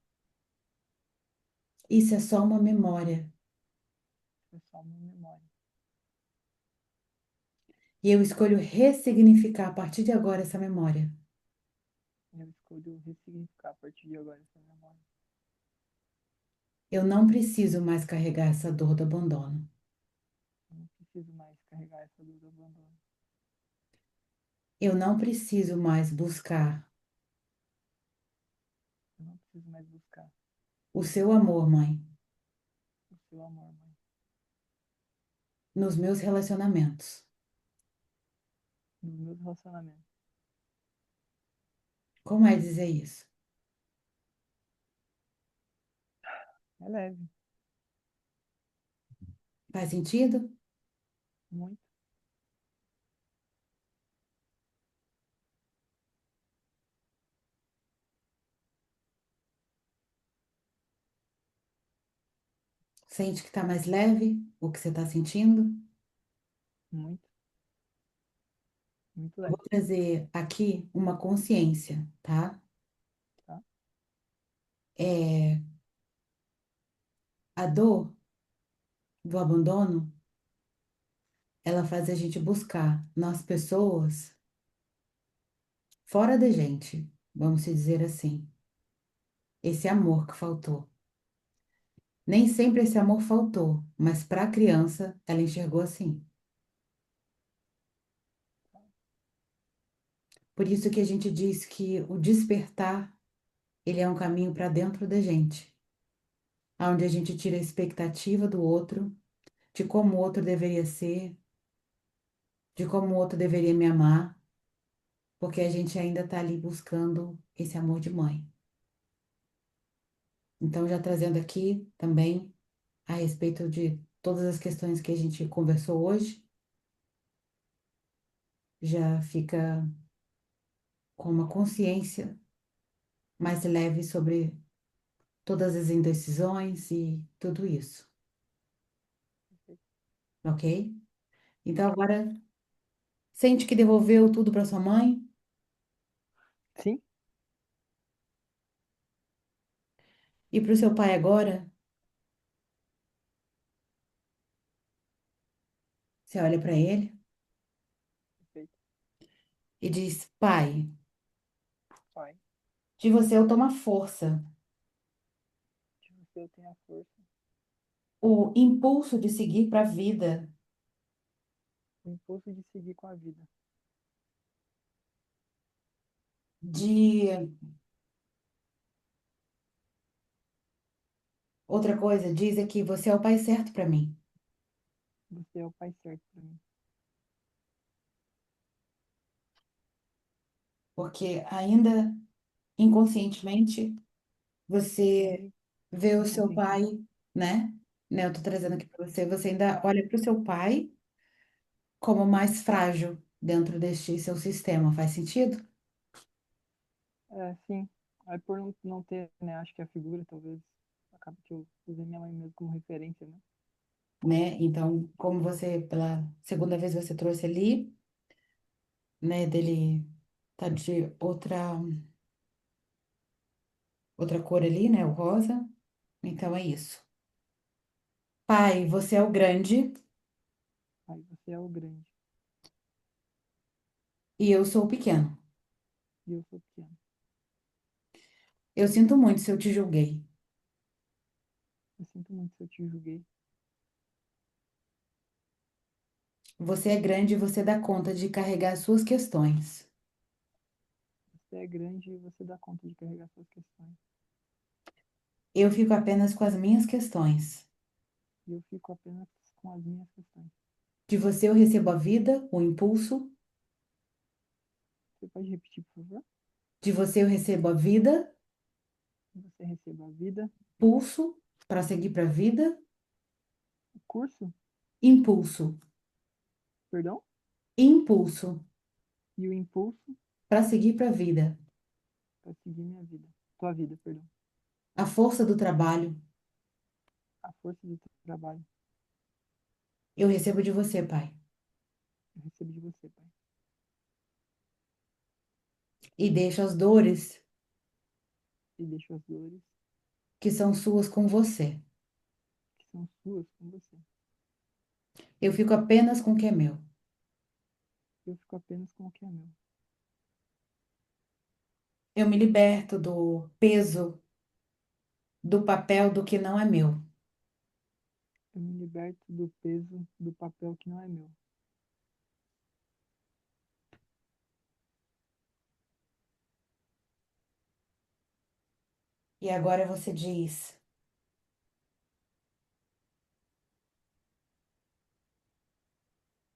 Isso é só uma memória É só uma memória. e eu escolho ressignificar a partir de agora essa memória. Eu escolho ressignificar a partir de agora essa memória. Eu não preciso mais carregar essa dor do abandono. Eu não preciso mais carregar essa dor do abandono. Eu não preciso mais buscar Eu não preciso mais buscar. o seu amor, mãe, O seu amor, mãe. nos meus relacionamentos. Nos meus relacionamentos. Como é dizer isso? É leve. Faz sentido? Muito. Sente que tá mais leve o que você tá sentindo? Muito. Muito Eu vou leve. trazer aqui uma consciência, tá? Tá? É, a dor do abandono, ela faz a gente buscar nas pessoas fora da gente, vamos se dizer assim, esse amor que faltou. Nem sempre esse amor faltou, mas para a criança ela enxergou assim. Por isso que a gente diz que o despertar, ele é um caminho para dentro da gente, onde a gente tira a expectativa do outro, de como o outro deveria ser, de como o outro deveria me amar, porque a gente ainda está ali buscando esse amor de mãe. Então, já trazendo aqui também a respeito de todas as questões que a gente conversou hoje, já fica com uma consciência mais leve sobre todas as indecisões e tudo isso, Perfeito. ok? Então, agora, sente que devolveu tudo para sua mãe Sim? e para o seu pai agora, você olha para ele Perfeito. e diz: Pai, Pai, de você eu tomo a força, de você eu tenho a força. o impulso de seguir para a vida, O impulso de seguir com a vida. de outra coisa, diz aqui: você é o pai certo para mim, Você é o pai certo para mim. porque ainda inconscientemente você Ainda vê o seu pai, inconscientemente. né? Né, eu tô trazendo Sim. aqui para você, você ainda olha para o seu pai como mais frágil dentro deste seu sistema, faz sentido? É, sim. Aí por não ter, né, acho que a figura, talvez, acaba que eu usei minha mãe mesmo como referência, né? Né? Então, como você, pela segunda vez você trouxe ali, né, dele tá de outra cor ali, né, o rosa. Então é isso. Pai, você é o grande Aí você é o grande e eu sou o pequeno. e eu sou pequeno. Eu sinto muito se eu te julguei. Eu sinto muito se eu te julguei. Você é grande e você dá conta de carregar as suas questões. Você é grande e você dá conta de carregar suas questões. Eu fico apenas com as minhas questões. E eu fico apenas com as minhas questões. De você eu recebo a vida, o impulso. Você pode repetir, por favor? De você eu recebo a vida, Você receba a vida, pulso para seguir para a vida, o curso, impulso, perdão, impulso e o impulso para seguir para a vida. para seguir minha vida. Tua vida, perdão. A força do trabalho A força do trabalho. eu recebo de você, pai. Eu recebo de você, pai. E deixo as dores E deixo as dores que são suas com você. que são suas com você. Eu fico apenas com o que é meu. Eu fico apenas com o que é meu. Eu me liberto do peso do papel do que não é meu. Eu me liberto do peso do papel que não é meu. E agora você diz: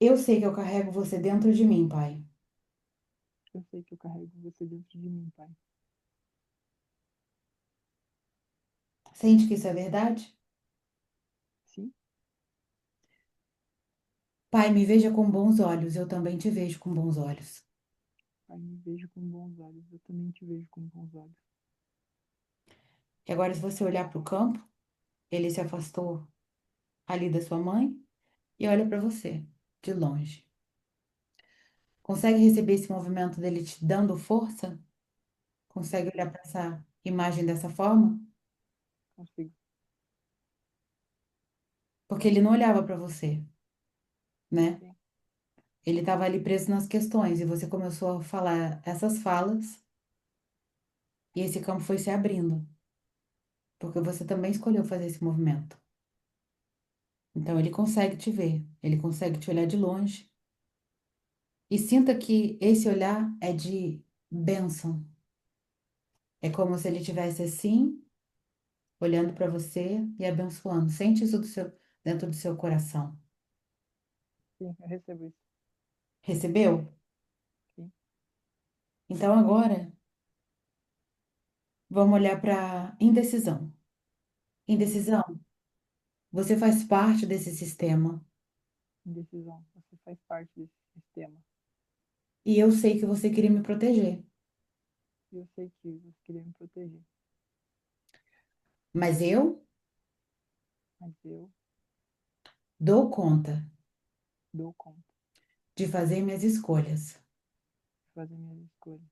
eu sei que eu carrego você dentro de mim, Pai. Eu sei que eu carrego você dentro de mim, Pai. Sente que isso é verdade? Sim, Pai, me veja com bons olhos, eu também te vejo com bons olhos. Pai, me vejo com bons olhos. Eu também te vejo com bons olhos. E agora, se você olhar para o campo, ele se afastou ali da sua mãe e olha para você, de longe. Consegue receber esse movimento dele te dando força? Consegue olhar Consigo, para essa imagem dessa forma? consigo. Porque ele não olhava para você, né? Sim, Ele estava ali preso nas questões e você começou a falar essas falas e esse campo foi se abrindo, porque você também escolheu fazer esse movimento. Então ele consegue te ver, ele consegue te olhar de longe e sinta que esse olhar é de bênção. É como se ele tivesse assim, olhando para você e abençoando. Sente isso dentro do seu coração. sim, eu recebo isso. Recebeu? Sim, Então agora vamos olhar para indecisão. sim. Indecisão, você faz parte desse sistema Indecisão. Você faz parte desse sistema. e eu sei que você queria me proteger, E eu sei que você queria me proteger. mas eu Mas eu dou conta dou conta de fazer minhas escolhas de fazer minhas escolhas.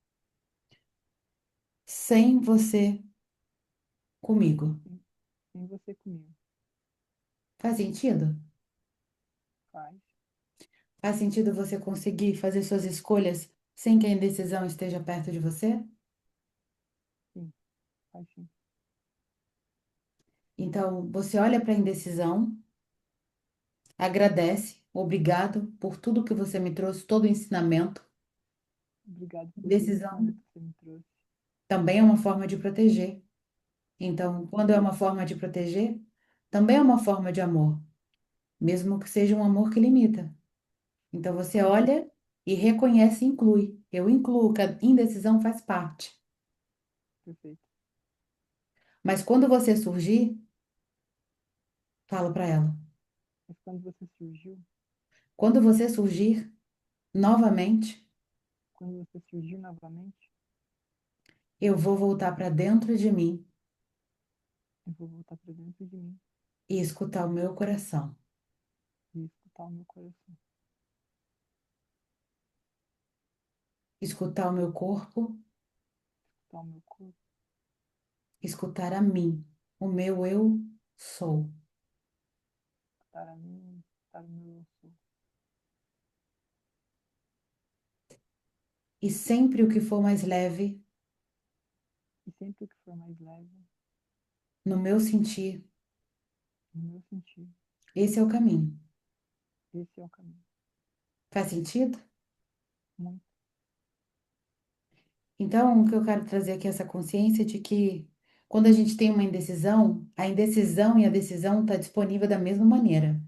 sem você comigo. Sem, sem você comigo. Faz sentido? Faz. Faz sentido você conseguir fazer suas escolhas sem que a indecisão esteja perto de você? Sim, faz sim. Então, você olha para a indecisão, agradece, obrigado por tudo que você me trouxe, todo o ensinamento. Obrigado por todo o Decisão ensinamento que você me trouxe. também é uma forma de proteger. Então, Com quando é uma certeza. forma de proteger, também é uma forma de amor, mesmo que seja um amor que limita. Então, você olha e reconhece e inclui. Eu incluo, que a indecisão faz parte. Perfeito. Mas quando você surgir, falo para ela. Mas quando você surgiu, Quando você surgir novamente, quando você surgiu novamente, eu vou voltar para dentro de mim eu vou voltar para dentro de mim e escutar o meu coração, e escutar o meu coração, escutar o meu corpo, escutar o meu corpo, escutar a mim, o meu eu sou. escutar a mim, escutar o meu eu sou. E sempre o que for mais leve, E sempre o que for mais leve, no meu sentir, no meu sentido, esse é o caminho. esse é o caminho. Faz sentido? Muito Então, o que eu quero trazer aqui é essa consciência de que quando a gente tem uma indecisão, a indecisão e a decisão está disponível da mesma maneira.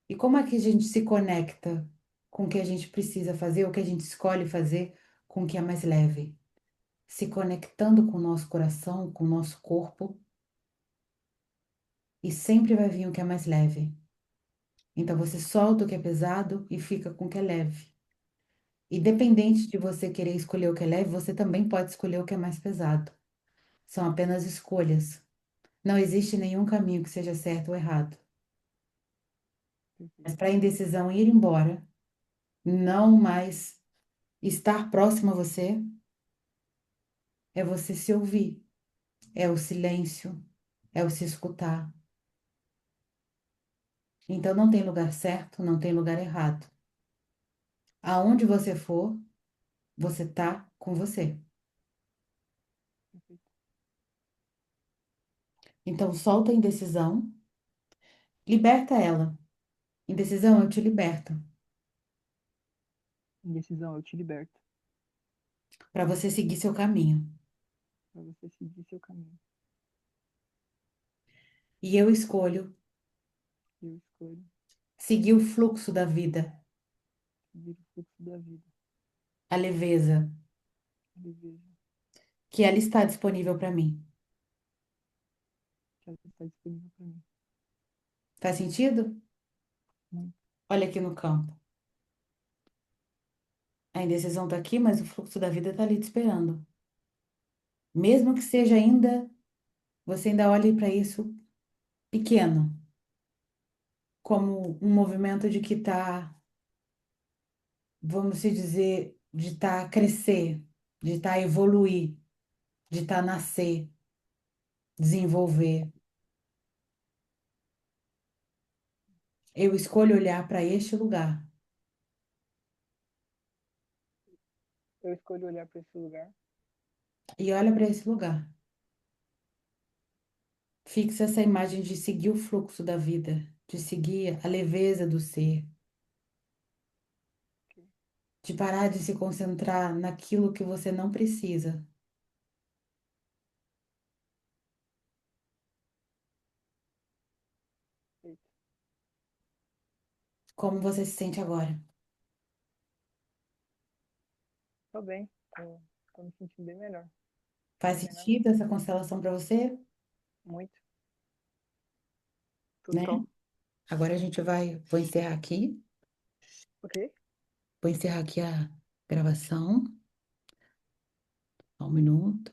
E como é que a gente se conecta com o que a gente precisa fazer, o que a gente escolhe fazer com o que é mais leve? Se conectando com o nosso coração, com o nosso corpo, e sempre vai vir o que é mais leve. Então você solta o que é pesado e fica com o que é leve. Independente de você querer escolher o que é leve, você também pode escolher o que é mais pesado. São apenas escolhas. Não existe nenhum caminho que seja certo ou errado. perfeito. Mas para a indecisão ir embora, não mais estar próximo a você, é você se ouvir, é o silêncio, é o se escutar. Então não tem lugar certo, não tem lugar errado. Aonde você for, você tá com você. Perfeito. Então solta a indecisão, liberta ela. Indecisão, eu te liberto, Indecisão, eu te liberto para você seguir seu caminho. para você seguir seu caminho. E eu escolho Eu escolho seguir o fluxo da vida, seguir o fluxo da vida. a leveza, Ele veja que ela está disponível para mim. que ela está disponível para mim. Faz sentido? Muito. Olha aqui no campo. A indecisão está aqui, mas o fluxo da vida está ali te esperando. Mesmo que seja ainda, você ainda olhe para isso pequeno, como um movimento de que está, vamos se dizer, de estar a crescer, de estar a evoluir, de estar a nascer, desenvolver. Eu escolho olhar para este lugar Eu escolho olhar para esse lugar. e olha para esse lugar. Fixa essa imagem de seguir o fluxo da vida, de seguir a leveza do ser, Ok. de parar de se concentrar naquilo que você não precisa. Perfeito. Como você se sente agora? Tô bem. Tô me sentindo bem melhor. Faz Bem melhor mesmo. sentido essa constelação para você, Muito. né? Total. Agora a gente vai, vou encerrar aqui, Ok. vou encerrar aqui a gravação. Só um minuto.